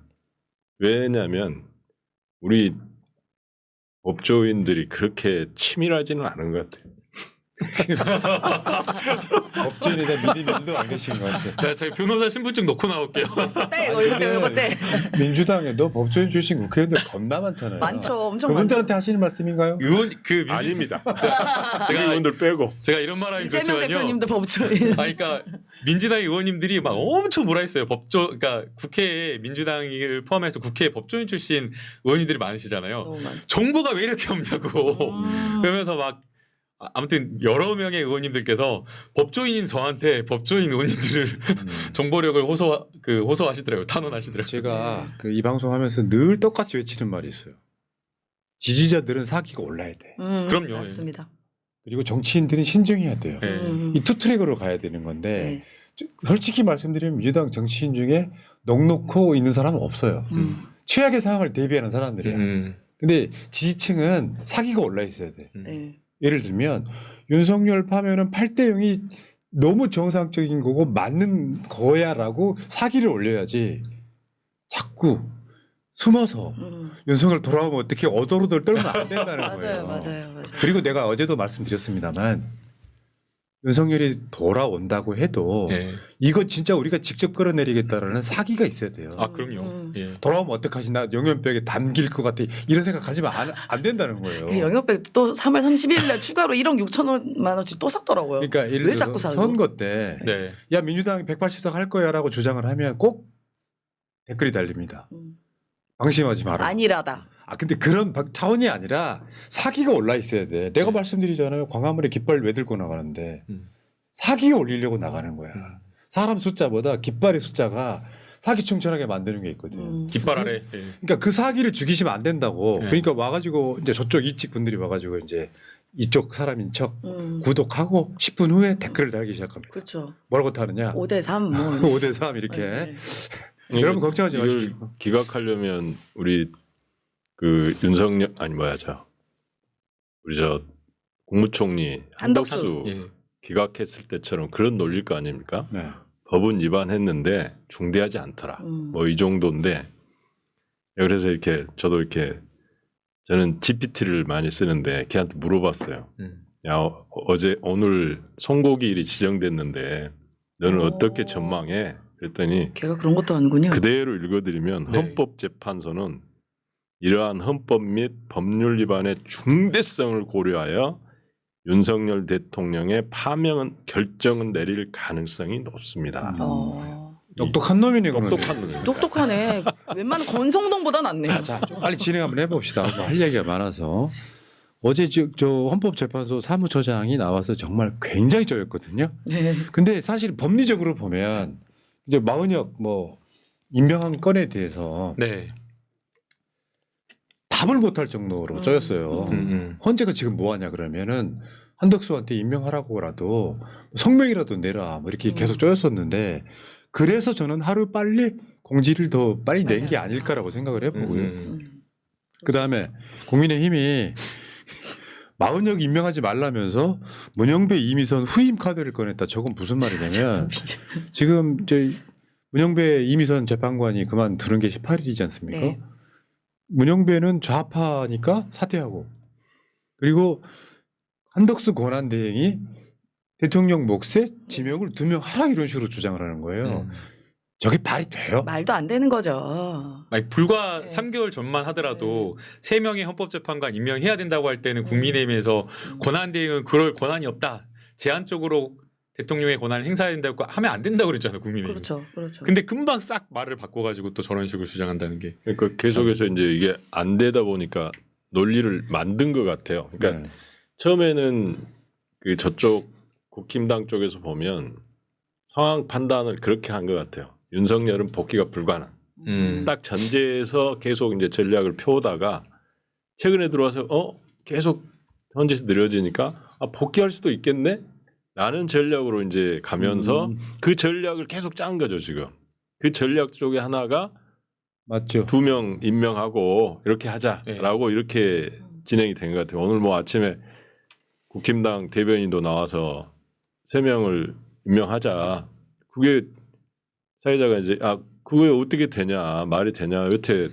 왜냐하면 우리 법조인들이 그렇게 치밀하지는 않은 것 같아요. 법조인에 대한 믿음이 1도 안 계신 것 같아요. 네, 저희 변호사 신분증 놓고 나올게요. 이거 때. 민주당에도 법조인 출신 국회의원들 겁나 많잖아요. 많죠. 엄청 그분들한테 하시는 말씀인가요? 의원 아닙니다. 제가 의원들 빼고 제가 이런 말하기 이재명 그렇지만요. 대표님도 법조인. 그러니까 민주당 의원님들이 막 엄청 뭐라 했어요. 그러니까 국회에 민주당을 포함해서 국회 법조인 출신 의원님들이 많으시잖아요. 너무 많죠. 정부가 왜 이렇게 없냐고 그러면서 막 아무튼 여러 명의 의원님들께서 법조인인 저한테 법조인 의원님들을 정보력을 호소하시더라고요. 탄원하시더라고요. 제가 이 방송하면서 늘 똑같이 외치는 말이 있어요. 지지자들은 사기가 올라야 돼. 그럼요. 맞습니다. 그리고 정치인들은 신중해야 돼요. 네. 이 투 트랙으로 가야 되는 건데 네. 솔직히 말씀드리면 민주당 정치인 중에 넉넉고 있는 사람은 없어요. 최악의 상황을 대비하는 사람들이야. 근데 지지층은 사기가 올라 있어야 돼. 네. 예를 들면 윤석열 파면은 8대 0이 너무 정상적인 거고 맞는 거야라고 사기를 올려야지 자꾸 숨어서 윤석열 돌아오면 어떻게 어도로들 떨면 안 된다는 거예요. 맞아요. 그리고 내가 어제도 말씀드렸습니다만 윤석열이 돌아온다고 해도 이거 진짜 우리가 직접 끌어내리겠다라는 사기가 있어야 돼요. 아 그럼요. 예. 돌아오면 어떡하지 나 영연병에 담길 것 같아 이런 생각하지만 안 된다는 거예요. 그 영역백 또 3월 30일 날 추가로 1억 6천만 원씩 또 샀더라고요. 그러니까 예를 왜 들어서 자꾸 사요? 선거 때 야 민주당이 180석 할 거야라고 주장을 하면 꼭 댓글이 달립니다. 방심하지 마라. 안일하다. 근데 그런 차원이 아니라 사기가 올라 있어야 돼. 내가 네. 말씀드리잖아요. 광화문에 깃발 왜 들고 나가는데 음. 사기가 올리려고 나가는 거야. 사람 숫자보다 깃발의 숫자가 사기충천하게 만드는 게 있거든. 깃발 아래. 예. 그러니까 그 사기를 죽이시면 안 된다고. 네. 그러니까 와가지고 이제 저쪽 이측 분들이 와가지고 이제 이쪽 사람인 척 구독하고 10분 후에 댓글을 달기 시작합니다. 그렇죠. 뭐라고 타느냐? 5대3 뭐. 5대3 이렇게. 네. 여러분 걱정하지 이걸 마십시오. 기각하려면 우리 그 윤석열 아니 뭐야 우리 저 국무총리 한덕수. 한덕수 예. 기각했을 때처럼 그런 논리일 거 아닙니까? 네. 법은 위반했는데 중대하지 않더라. 뭐 이 정도인데 그래서 이렇게 저도 이렇게 저는 GPT를 많이 쓰는데 걔한테 물어봤어요. 야 어제 오늘 선고기일이 지정됐는데 너는 오. 어떻게 전망해? 그랬더니 걔가 그런 것도 아는군요. 그대로 읽어드리면 네. 헌법재판소는 이러한 헌법 및 법률 위반의 중대성을 고려하여 윤석열 대통령의 파면 결정은 내릴 가능성이 높습니다. 똑똑한 놈이네. 똑똑한 놈입니다. 똑똑하네. 웬만한 권성동보다 낫네요. 자, 좀 빨리 진행 한번 해봅시다. 뭐할 얘기가 많아서. 어제 저 헌법재판소 사무처장이 나와서 정말 굉장히 쪼였거든요. 네. 근데 사실 법리적으로 보면 이제 마은혁 뭐 임명한 건에 대해서 네. 답을 못할 정도로 쪼였어요. 헌재가 지금 뭐 하냐 그러면은 한덕수한테 임명하라고라도 성명이라도 내라 뭐 이렇게 계속 쪼였었는데 그래서 저는 하루 빨리 공지를 더 빨리 낸 게 아닐까라고 생각을 해보고요. 그다음에 국민의힘이 마은혁 임명하지 말라면서 문영배 이미선 후임 카드를 꺼냈다. 저건 무슨 말이냐면 지금 저희 문영배 이미선 재판관이 그만두는 게 18일이지 않습니까? 네. 문영배는 좌파니까 사퇴하고 그리고 한덕수 권한대행이 대통령 몫에 지명을 2명 하라 이런 식으로 주장을 하는 거예요. 저게 말이 돼요? 말도 안 되는 거죠. 아니, 불과 네. 3개월 전만 하더라도 3명의 헌법재판관 임명해야 된다고 할 때는 국민의힘에서 권한대행은 그럴 권한이 없다. 제한적으로 대통령의 권한을 행사해야 된다고 하면 안 된다고 그랬잖아요. 국민의힘. 그렇죠. 그렇죠. 근데 금방 싹 말을 바꿔가지고 또 저런 식으로 주장한다는 게. 그러니까 계속해서 이제 이게 안 되다 보니까 논리를 만든 것 같아요. 그러니까 네. 처음에는 그 저쪽 국힘당 쪽에서 보면 상황 판단을 그렇게 한 것 같아요. 윤석열은 복귀가 불가능. 딱 전제에서 계속 이제 전략을 펴오다가 최근에 들어와서 계속 현재에서 느려지니까 복귀할 수도 있겠네? 라는 전략으로 이제 가면서 그 전략을 계속 짠 거죠, 지금. 그 전략 쪽에 하나가 맞죠. 2명 임명하고 이렇게 하자라고 이렇게 진행이 된 것 같아요. 오늘 뭐 아침에 국힘당 대변인도 나와서 3명을 임명하자. 그게 사회자가 이제 그게 어떻게 되냐 말이 되냐 여태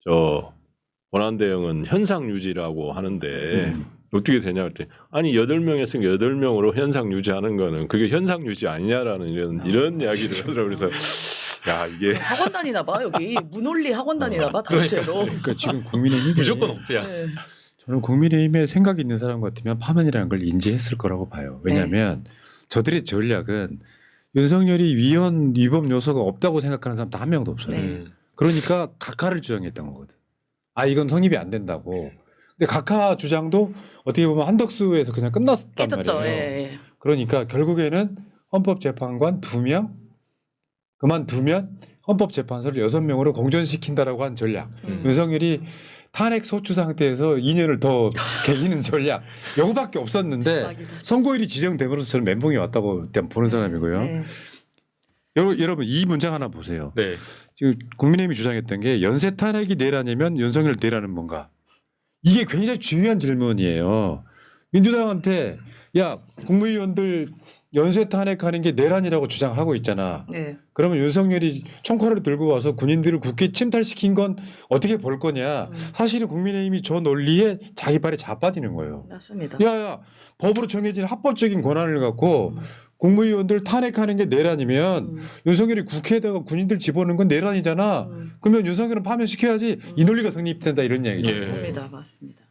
저 권한대행은 현상 유지라고 하는데 어떻게 되냐 그랬더니 아니 8명에서 8명으로 현상 유지하는 거는 그게 현상 유지 아니냐라는 이런 이야기를 하더라고요. 그래서 야 이게 학원 다니나 봐 여기 문홀리 학원 다니나 봐 단체로. 그러니까 지금 국민의힘이 무조건 억제야. 네. 저는 국민의힘에 생각이 있는 사람 같으면 파면이라는 걸 인지했을 거라고 봐요. 왜냐하면 저들의 전략은 윤석열이 위헌 요소가 없다고 생각하는 사람 단 한 명도 없어요. 네. 그러니까 각하를 주장했던 거거든. 이건 성립이 안 된다고. 근데 각하 주장도 어떻게 보면 한덕수에서 그냥 끝났단 깨졌죠. 말이에요. 예. 그러니까 결국에는 헌법재판관 2명 그만두면 헌법재판소를 6명으로 공전시킨다라고 한 전략. 윤석열이 탄핵 소추 상태에서 2년을 더 개기는 전략. 요거밖에 없었는데 대박이다. 선고일이 지정됨으로써 저는 멘붕이 왔다고 일단 보는 사람이고요. 네. 여러분 이 문장 하나 보세요. 네. 지금 국민의힘이 주장했던 게 연쇄 탄핵이 내란이면 윤석열 내란은 뭔가. 이게 굉장히 중요한 질문이에요. 민주당한테 야 국무위원들 연쇄 탄핵하는 게 내란이라고 주장하고 있잖아. 네. 그러면 윤석열이 총칼을 들고 와서 군인들을 국회 침탈시킨 건 어떻게 볼 거냐. 사실은 국민의힘이 저 논리에 자기 발에 자빠지는 거예요. 맞습니다. 야야 법으로 정해진 합법적인 권한을 갖고 국무위원들 탄핵하는 게 내란이면 윤석열이 국회에다가 군인들 집어넣는 건 내란이잖아. 그러면 윤석열은 파면시켜야지 이 논리가 성립된다 이런 얘기죠. 예. 맞습니다. 맞습니다.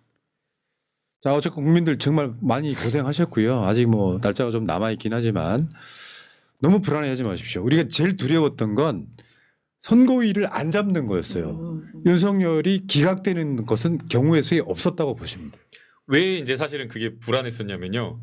자 어쨌건 국민들 정말 많이 고생하셨고요. 아직 뭐 날짜가 좀 남아있긴 하지만 너무 불안해하지 마십시오. 우리가 제일 두려웠던 건 선고일을 안 잡는 거였어요. 윤석열이 기각되는 것은 경우의 수에 없었다고 보시면 돼요. 왜 이제 사실은 그게 불안했었냐면요.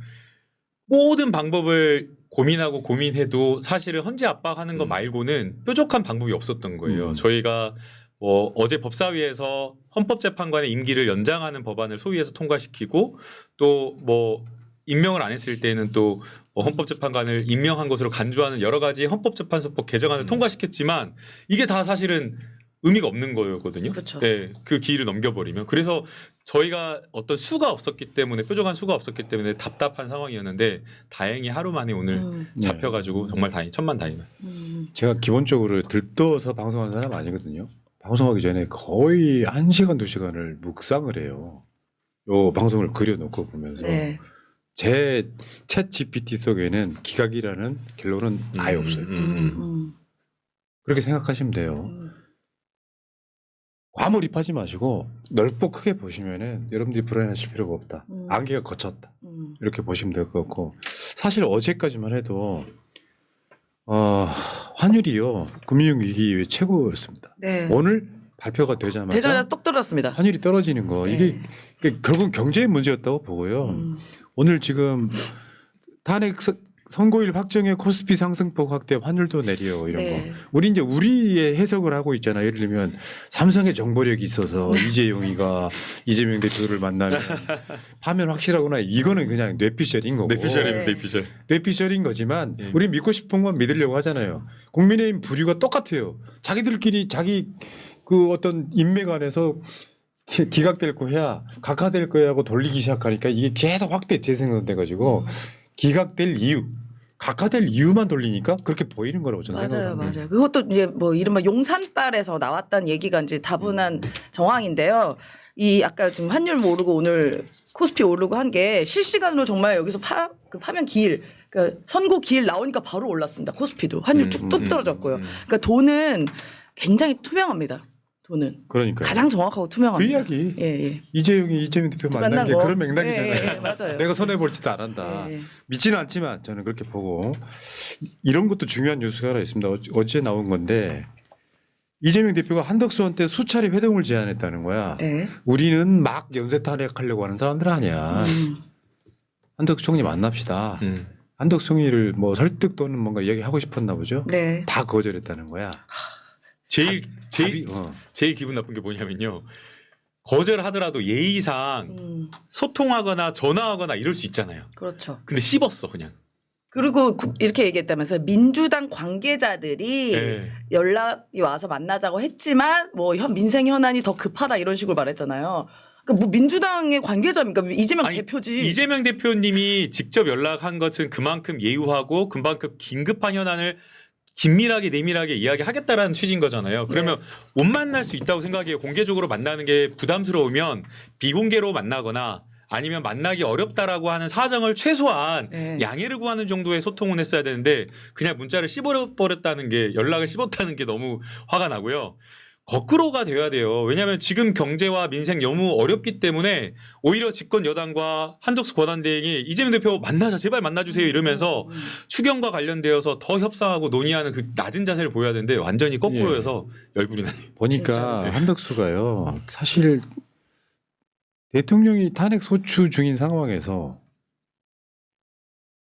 모든 방법을 고민하고 고민해도 사실은 헌재 압박하는 거 말고는 뾰족한 방법이 없었던 거예요. 저희가 어제 법사위에서 헌법재판관의 임기를 연장하는 법안을 소위에서 통과시키고 또 임명을 안 했을 때는 또 헌법재판관을 임명한 것으로 간주하는 여러 가지 헌법재판소법 개정안을 통과시켰지만 이게 다 사실은 의미가 없는 거였거든요. 그렇죠. 네, 그 기일을 넘겨버리면. 그래서 저희가 어떤 수가 없었기 때문에 뾰족한 수가 없었기 때문에 답답한 상황이었는데 다행히 하루 만에 오늘 잡혀가지고 정말 천만다행이었습니다. 제가 기본적으로 들떠서 방송하는 사람 아니거든요. 방송하기 전에 거의 1시간, 2시간을 묵상을 해요. 요 방송을 그려놓고 보면서 네. 제 챗 GPT 속에는 기각이라는 결론은 아예 없어요. 그렇게 생각하시면 돼요. 과몰입하지 마시고 넓고 크게 보시면은 여러분들이 불안하실 필요가 없다. 안개가 거쳤다. 이렇게 보시면 될 것 같고 사실 어제까지만 해도 환율이요 금융위기 이후에 최고였습니다. 네. 오늘 발표가 되자마자 대전에서 똑 떨어졌습니다. 환율이 떨어지는 거 이게 결국 경제의 문제였다고 보고요. 오늘 지금 탄핵 선고일 확정에 코스피 상승폭 확대 환율도 내려 이런 네. 거. 우리 이제 우리의 해석을 하고 있잖아요. 예를 들면 삼성의 정보력이 있어서 이재용이가 이재명 대표를 만나면 파면 확실하구나. 이거는 그냥 뇌피셜인 거고. 뇌피셜입니다. 뇌피셜. 뇌피셜인 거지만 우리 믿고 싶은 건 믿으려고 하잖아요. 국민의힘 부류가 똑같아요. 자기들끼리 자기 그 어떤 인맥 안에서 기각될 거 해야 각하될 거야 하고 돌리기 시작하니까 이게 계속 확대 재생산돼 가지고 기각될 이유 각하될 이유만 돌리니까 그렇게 보이는 거라고 저는 생각합니다. 맞아요. 그것도 이제 이른바 용산빨에서 나왔던 얘기가 이제 다분한 정황인데요. 이 아까 지금 환율 오르고 오늘 코스피 오르고 한 게 실시간으로 정말 여기서 파면 기일 그러니까 선고 기일 나오니까 바로 올랐습니다. 코스피도 환율 뚝뚝 떨어졌고요. 그러니까 돈은 굉장히 투명합니다. 돈은 그러니까 가장 정확하고 투명합니다. 그 이야기 예. 이재용이 이재명 대표 만난 게 거. 그런 맥락이잖아요. 예, 맞아요. 내가 손해 볼지도 안 한다. 예. 믿지는 않지만 저는 그렇게 보고 이런 것도 중요한 뉴스가 하나 있습니다. 어제 나온 건데 이재명 대표가 한덕수한테 수차례 회동을 제안했다는 거야. 네. 우리는 막 연쇄 탄핵하려고 하는 사람들 아니야. 한덕수 총리 만납시다. 한덕수 총리를 설득 또는 뭔가 이야기하고 싶었나 보죠. 네. 다 거절했다는 거야. 제일 기분 나쁜 게 뭐냐면요. 거절하더라도 예의상 소통하거나 전화하거나 이럴 수 있잖아요. 그렇죠. 근데 씹었어 그냥. 그리고 이렇게 얘기했다면서요. 민주당 관계자들이 네. 연락이 와서 만나자고 했지만 민생 현안이 더 급하다 이런 식으로 말했잖아요. 그러니까 민주당의 관계자입니까? 이재명 대표지. 이재명 대표님이 직접 연락한 것은 그만큼 예우하고 그만큼 긴급한 현안을 긴밀하게 내밀하게 이야기하겠다라는 취지인 거잖아요. 그러면 못 만날 수 있다고 생각해요. 공개적으로 만나는 게 부담스러우면 비공개로 만나거나 아니면 만나기 어렵다라고 하는 사정을 최소한 양해를 구하는 정도의 소통은 했어야 되는데 그냥 문자를 씹어버렸다는 게 연락을 씹었다는 게 너무 화가 나고요. 거꾸로가 돼야 돼요. 왜냐하면 지금 경제와 민생 너무 어렵기 때문에 오히려 집권 여당과 한덕수 권한대행이 이재명 대표 만나자 제발 만나주세요 이러면서 추경과 관련되어서 더 협상하고 논의하는 그 낮은 자세를 보여야 되는데 완전히 거꾸로여서 열불이 나네요. 보니까 진짜로. 한덕수가요. 사실 대통령이 탄핵 소추 중인 상황에서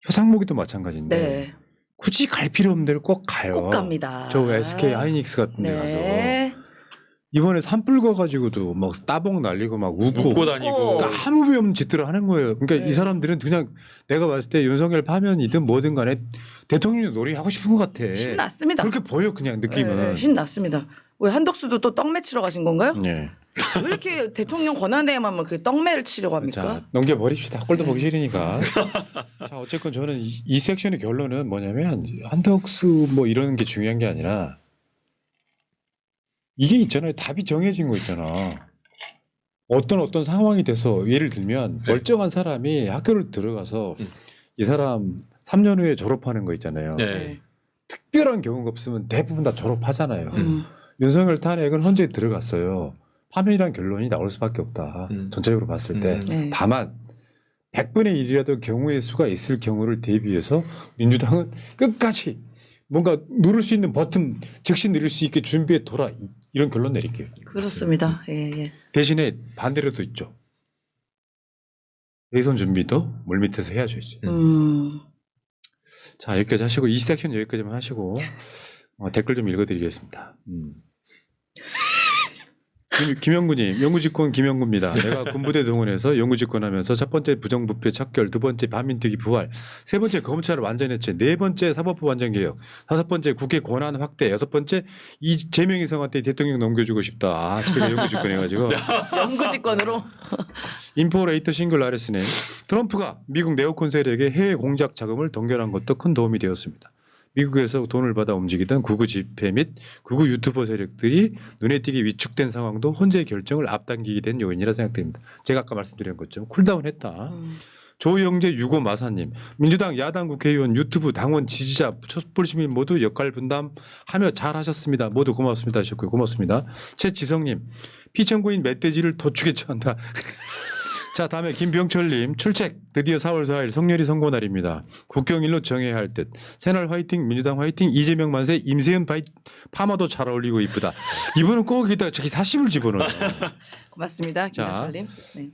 효상목이도 마찬가지인데 네. 굳이 갈 필요 없는 데를 꼭 가요. 꼭 갑니다. 저 SK 하이닉스 같은 데 네. 가서 이번에 산불 가가지고도 막 따봉 날리고 막 웃고 다니고 아무 의미 없는 짓들을 하는 거예요. 그러니까 이 사람들은 그냥 내가 봤을 때 윤석열 파면이든 뭐든 간에 대통령 놀이하고 싶은 것 같아. 신났습니다. 그렇게 보여 그냥 느낌은. 네, 신났습니다. 왜 한덕수도 또 떡매 치러 가신 건가요? 네. 왜 이렇게 대통령 권한대행만 그 떡매를 치려고 합니까? 자, 넘겨버립시다. 꼴도 보기 싫으니까. 자, 어쨌건 저는 이 섹션의 결론은 뭐냐면 한덕수 이런 게 중요한 게 아니라 이게 있잖아요. 답이 정해진 거 있잖아. 어떤 상황이 돼서 예를 들면 멀쩡한 사람이 학교를 들어가서 이 사람 3년 후에 졸업하는 거 있잖아요. 네. 특별한 경우가 없으면 대부분 다 졸업하잖아요. 윤석열 탄핵은 헌재에 들어갔어요. 파면이란 결론이 나올 수밖에 없다. 전체적으로 봤을 때. 네. 다만 100분의 1이라도 경우의 수가 있을 경우를 대비해서 민주당은 끝까지 뭔가 누를 수 있는 버튼 즉시 누릴 수 있게 준비해 둬라 이런 결론 내릴게요. 그렇습니다. 예, 예. 대신에 반대로도 있죠. 대선 준비도 물밑에서 해야죠. 이제. 자 여기까지 하시고 이 섹션 여기까지만 하시고 댓글 좀 읽어드리겠습니다. 김영구님, 영구집권 김영구입니다. 내가 군부대 동원해서 영구집권하면서 첫 번째 부정부패 척결, 두 번째 반민특위 부활, 세 번째 검찰 완전 해체, 네 번째 사법부 완전 개혁, 다섯 번째 국회 권한 확대, 여섯 번째 이재명 이성한테 대통령 넘겨주고 싶다. 아, 제가 영구집권 해가지고. 영구집권으로. 인포레이터 싱글 아레스네. 트럼프가 미국 네오콘 세력의 해외 공작 자금을 동결한 것도 큰 도움이 되었습니다. 미국에서 돈을 받아 움직이던 극우 집회 및 극우 유튜버 세력들이 눈에 띄게 위축된 상황도 헌재 결정을 앞당기게 된 요인이라 생각됩니다. 제가 아까 말씀드린 것처럼 쿨다운했다. 조영재 유고마사님, 민주당 야당 국회의원 유튜브 당원 지지자 촛불 시민 모두 역할 분담하며 잘하셨습니다. 모두 고맙습니다 하셨고요. 고맙습니다. 최지성님, 피청구인 멧돼지를 도축에 처한다. 자 다음에 김병철님 출첵 드디어 4월 4일 성렬이 선고날입니다. 국경일로 정해야 할 듯. 새날 화이팅 민주당 화이팅 이재명 만세 임세현 파마도 잘 어울리고 이쁘다. 이분은 꼭 여기다가 자기 사심을 집어넣어요. 고맙습니다. 자. 김현철님. 네.